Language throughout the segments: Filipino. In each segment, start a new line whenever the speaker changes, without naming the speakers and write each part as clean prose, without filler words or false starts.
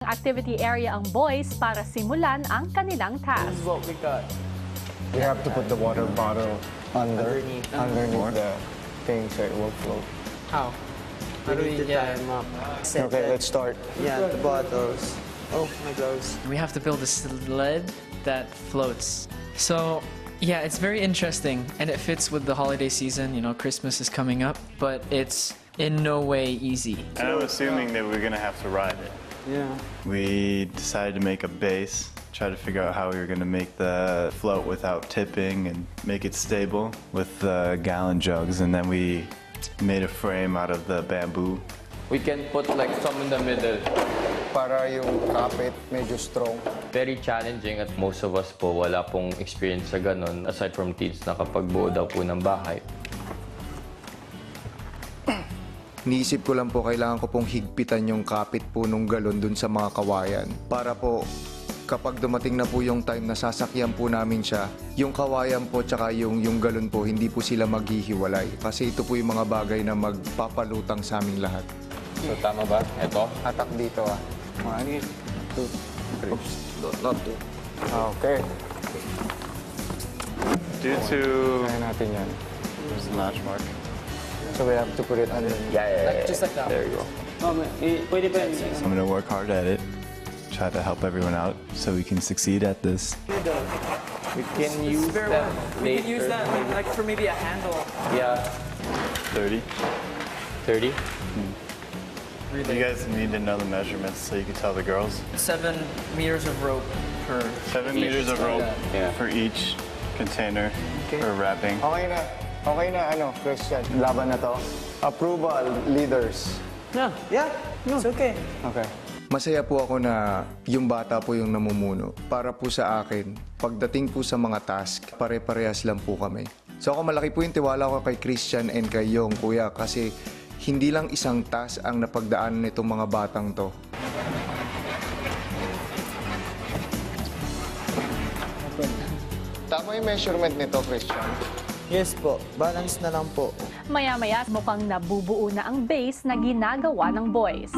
Activity area ang boys para simulan ang kanilang task.
This is what we got.
We have to put the water bottle underneath the thing so it will float.
How? How do we tie them up?
Okay, let's start.
Yeah, the bottles. Oh, my gloves.
We have to build a sled that floats. So, yeah, it's very interesting, and it fits with the holiday season. You know, Christmas is coming up, but it's in no way easy.
And I'm assuming that we're gonna have to ride it.
Yeah.
We decided to make a base, try to figure out how we were gonna make the float without tipping and make it stable with the gallon jugs, and then we made a frame out of the bamboo.
We can put like some in the middle.
Para yung kapit medyo strong.
Very challenging at most of us po wala pong experience sa ganun aside from teens na kapag buo daw po ng bahay.
Niisip ko lang po kailangan ko pong higpitan yung kapit po nung galon dun sa mga kawayan. Para po kapag dumating na po yung time na sasakyan po namin siya, yung kawayan po tsaka yung galon po hindi po sila maghihiwalay. Kasi ito po yung mga bagay na magpapalutang sa aming lahat.
So tama ba? Ito?
Atak dito ah. 1, 2, 3. Oops, not 2. Okay.
Due to
Kaya natin yan.
there's a notch mark.
So we have to put it underneath.
Yeah.
Just like that.
There you go.
Pwede ba yun?
So I'm gonna work hard at it, try to help everyone out so we can succeed at this.
We can use that
We could use
later.
that like for maybe a handle.
Yeah.
30.
30?
You guys need to know the measurements so you can tell the girls.
7 meters of rope per
7 meters of rope
Yeah.
for each container for wrapping.
Okay na. Okay na ano, Christian. Laban na to. Approval, leaders.
Yeah. It's okay.
Okay. Masaya po ako na yung bata po yung namumuno. Para po sa akin, pagdating po sa mga task, pare-parehas lang po kami. So ako malaki po yung tiwala ko kay Christian and kay Yong, kuya, kasi hindi lang isang task ang napagdaanan nitong mga batang to. Tama yung measurement nito, Christian.
Yes po. Balance na lang po.
Maya-maya mukhang nabubuo na ang base na ginagawa ng boys.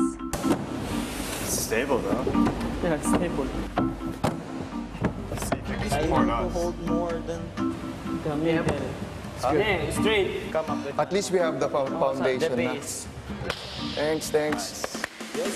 It's stable though.
Yeah, it's stable.
Let's see if you can
I
support
need to
us.
hold more than... Come here. Okay, straight. Come up with
At least we have the
the
foundation na.
base.
Thanks.
Yes,